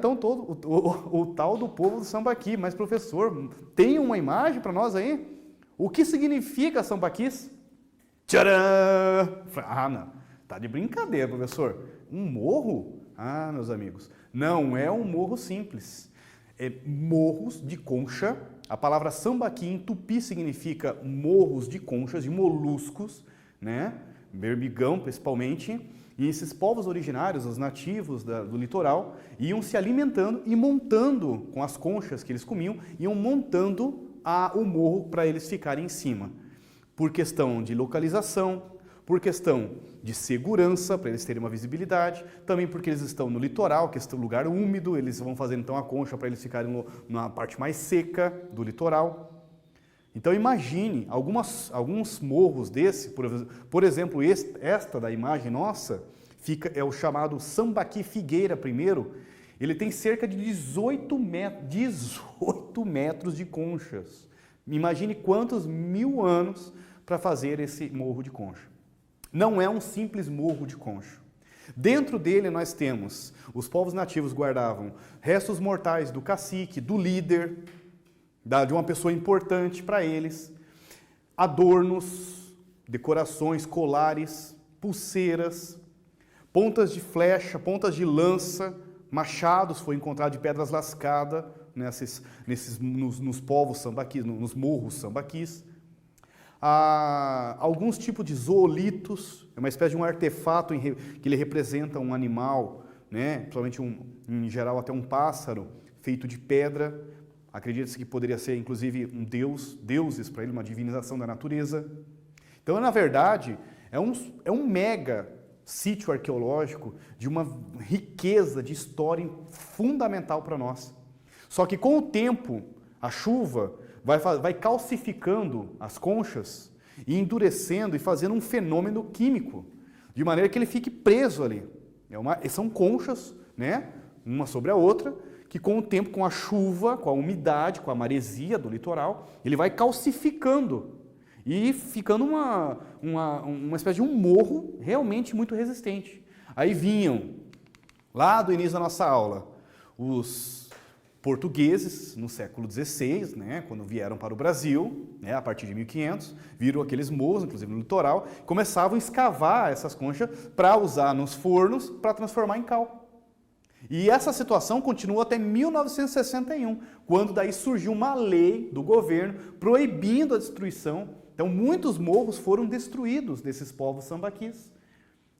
Então, o tal do povo do Sambaqui. Mas, professor, tem uma imagem para nós aí? O que significa Sambaquis? Tcharam! Ah, não. Tá de brincadeira, professor. Um morro? Ah, meus amigos, não é um morro simples. É morros de concha. A palavra Sambaqui em tupi significa morros de conchas, de moluscos, né? Berbigão, principalmente. E esses povos originários, os nativos do litoral, iam se alimentando e montando, com as conchas que eles comiam, iam montando o morro para eles ficarem em cima. Por questão de localização, por questão de segurança, para eles terem uma visibilidade, também porque eles estão no litoral, que é um lugar úmido, eles vão fazer então a concha para eles ficarem na parte mais seca do litoral. Então imagine alguns morros desse, por exemplo, esta da imagem nossa, é o chamado Sambaqui Figueira primeiro, ele tem cerca de 18 metros de conchas. Imagine quantos 1000 anos para fazer esse morro de concha. Não é um simples morro de concha. Dentro dele nós temos, os povos nativos guardavam restos mortais do cacique, do líder, de uma pessoa importante para eles, adornos, decorações, colares, pulseiras, pontas de flecha, pontas de lança, machados, foi encontrado de pedras lascadas nos povos sambaquis, nos morros sambaquis. Alguns tipos de zoolitos, é uma espécie de um artefato que ele representa um animal, né? Principalmente em geral até um pássaro feito de pedra. Acredita-se que poderia ser inclusive um deuses para ele, uma divinização da natureza. Então, na verdade, é um mega sítio arqueológico de uma riqueza de história fundamental para nós. Só que com o tempo, a chuva vai calcificando as conchas e endurecendo e fazendo um fenômeno químico, de maneira que ele fique preso ali. São conchas, né, uma sobre a outra, que com o tempo, com a chuva, com a umidade, com a maresia do litoral, ele vai calcificando e ficando uma espécie de um morro realmente muito resistente. Aí vinham, lá do início da nossa aula, os portugueses, no século XVI, né, quando vieram para o Brasil, né, a partir de 1500, viram aqueles morros, inclusive no litoral, começavam a escavar essas conchas para usar nos fornos para transformar em cal. E essa situação continuou até 1961, quando daí surgiu uma lei do governo proibindo a destruição. Então, muitos morros foram destruídos desses povos sambaquis,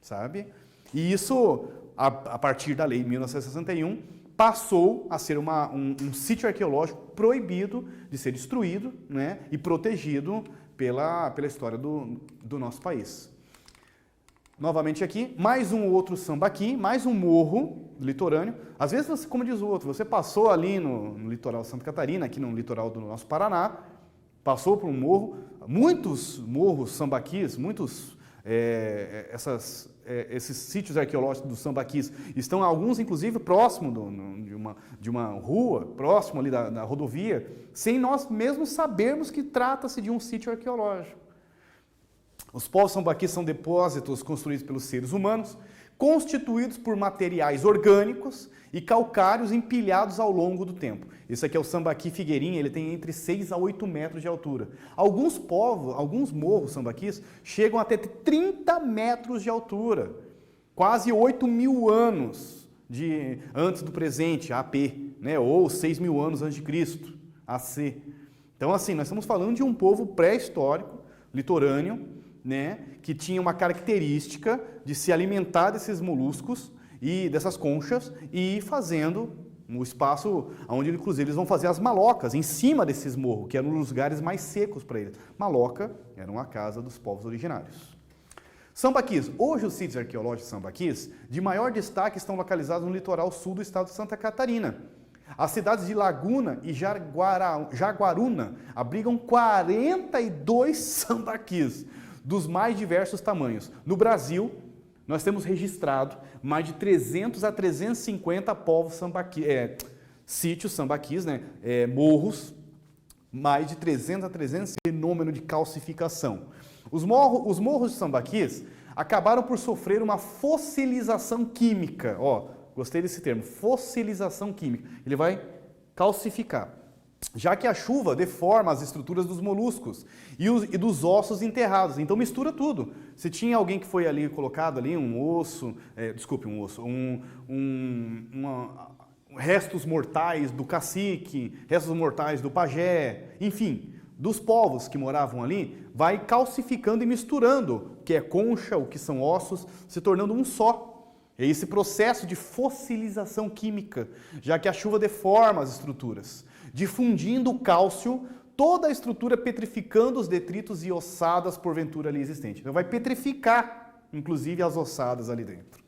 sabe? E isso, a partir da lei de 1961, passou a ser um sítio arqueológico proibido de ser destruído, né, e protegido pela história do nosso país. Novamente aqui, mais um outro sambaqui, mais um morro litorâneo. Às vezes, você, como diz o outro, você passou ali no litoral de Santa Catarina, aqui no litoral do nosso Paraná, passou por um morro, muitos morros sambaquis, esses sítios arqueológicos dos sambaquis estão alguns, inclusive, próximo de uma rua, próximo ali da rodovia, sem nós mesmos sabermos que trata-se de um sítio arqueológico. Os povos sambaquis são depósitos construídos pelos seres humanos, constituídos por materiais orgânicos e calcários empilhados ao longo do tempo. Esse aqui é o Sambaqui Figueirinha, ele tem entre 6 a 8 metros de altura. Alguns morros sambaquis chegam até 30 metros de altura, quase 8.000 anos antes do presente, AP, né? Ou 6.000 anos antes de Cristo, AC. Então, assim, nós estamos falando de um povo pré-histórico, litorâneo, né, que tinha uma característica de se alimentar desses moluscos e dessas conchas e ir fazendo um espaço onde, inclusive, eles vão fazer as malocas em cima desses morros, que eram os lugares mais secos para eles. Maloca era uma casa dos povos originários. Sambaquis. Hoje os sítios arqueológicos sambaquis de maior destaque estão localizados no litoral sul do estado de Santa Catarina. As cidades de Laguna e Jaguaruna abrigam 42 sambaquis, dos mais diversos tamanhos. No Brasil, nós temos registrado mais de 300 a 350 povos sítios sambaquis, né? Morros, mais de 300 a 300 fenômeno de calcificação. Os morros de sambaquis acabaram por sofrer uma fossilização química. Ó, gostei desse termo, fossilização química. Ele vai calcificar. Já que a chuva deforma as estruturas dos moluscos e dos ossos enterrados. Então mistura tudo. Se tinha alguém que foi ali colocado ali, restos mortais do cacique, restos mortais do pajé, enfim, dos povos que moravam ali, vai calcificando e misturando o que é concha, o que são ossos, se tornando um só. É esse processo de fossilização química, já que a chuva deforma as estruturas, difundindo o cálcio, toda a estrutura petrificando os detritos e ossadas porventura ali existentes. Então vai petrificar, inclusive, as ossadas ali dentro.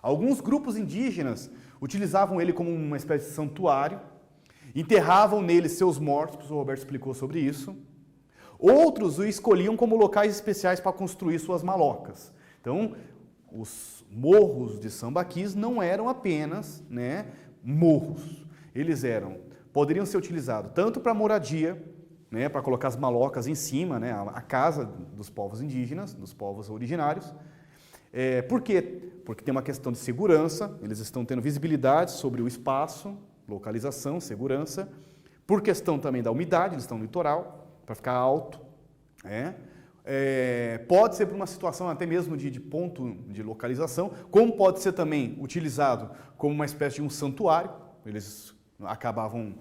Alguns grupos indígenas utilizavam ele como uma espécie de santuário, enterravam nele seus mortos, o professor Roberto explicou sobre isso. Outros o escolhiam como locais especiais para construir suas malocas. Então, os morros de Sambaquis não eram apenas, morros. Eles poderiam ser utilizados tanto para moradia, para colocar as malocas em cima, a casa dos povos indígenas, dos povos originários. Por quê? Porque tem uma questão de segurança, eles estão tendo visibilidade sobre o espaço, localização, segurança. Por questão também da umidade, eles estão no litoral, para ficar alto. Pode ser por uma situação até mesmo de ponto de localização, como pode ser também utilizado como uma espécie de um santuário. Eles acabavam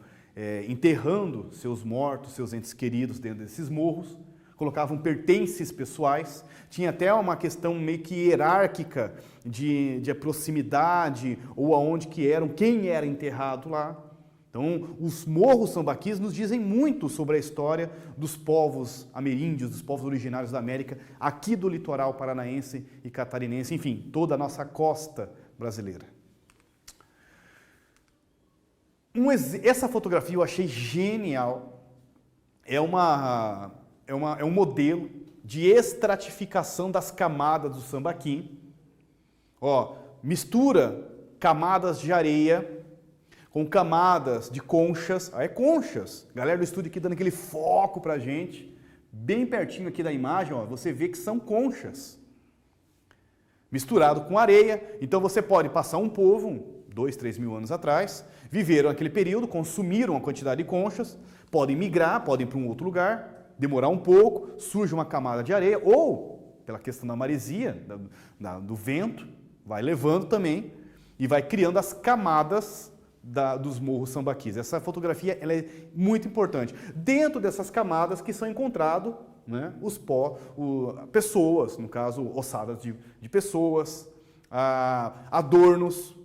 enterrando seus mortos, seus entes queridos dentro desses morros, colocavam pertences pessoais, tinha até uma questão meio que hierárquica de proximidade ou aonde que eram, quem era enterrado lá. Então, os morros sambaquis nos dizem muito sobre a história dos povos ameríndios, dos povos originários da América, aqui do litoral paranaense e catarinense, enfim, toda a nossa costa brasileira. Essa fotografia eu achei genial. É um modelo de estratificação das camadas do Sambaqui. Mistura camadas de areia com camadas de conchas. Conchas. Galera do estúdio aqui dando aquele foco pra gente. Bem pertinho aqui da imagem, você vê que são conchas. Misturado com areia. Então você pode passar um povo, 2, 3 mil anos atrás, viveram aquele período, consumiram a quantidade de conchas, podem migrar, podem ir para um outro lugar, demorar um pouco, surge uma camada de areia, ou, pela questão da maresia, do vento, vai levando também, e vai criando as camadas dos morros sambaquis. Essa fotografia ela é muito importante. Dentro dessas camadas que são encontrados pessoas, no caso, ossadas de pessoas, adornos,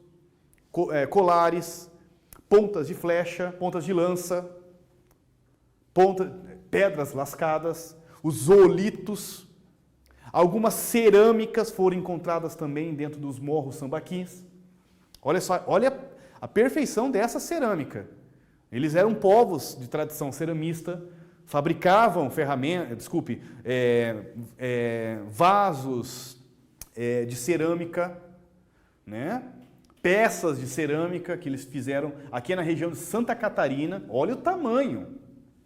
colares, pontas de flecha, pontas de lança, pedras lascadas, os zoolitos, algumas cerâmicas foram encontradas também dentro dos morros sambaquis. Olha só, olha a perfeição dessa cerâmica. Eles eram povos de tradição ceramista, fabricavam vasos de cerâmica, peças de cerâmica que eles fizeram aqui na região de Santa Catarina. Olha o tamanho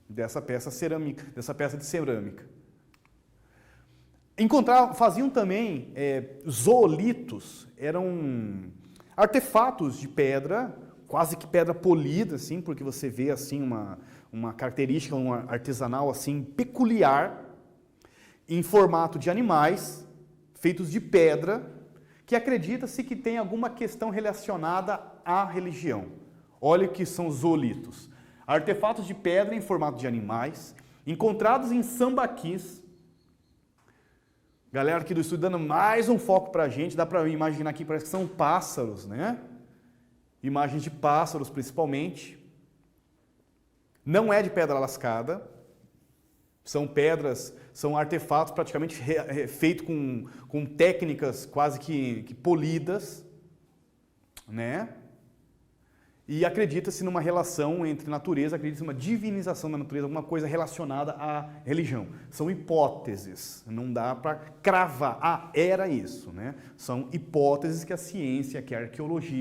dessa peça de cerâmica. Faziam também zoolitos, eram artefatos de pedra, quase que pedra polida, assim, porque você vê assim uma característica, um artesanal assim peculiar, em formato de animais, feitos de pedra, que acredita-se que tem alguma questão relacionada à religião. Olha o que são os zoolitos. Artefatos de pedra em formato de animais, encontrados em sambaquis. Galera aqui do estúdio dando mais um foco pra gente, dá para imaginar aqui, parece que são pássaros, Imagens de pássaros principalmente. Não é de pedra lascada, são artefatos praticamente feitos com técnicas quase que polidas, E acredita-se numa relação entre natureza, acredita-se numa divinização da natureza, alguma coisa relacionada à religião. São hipóteses, não dá para cravar, era isso, São hipóteses que a ciência, que a arqueologia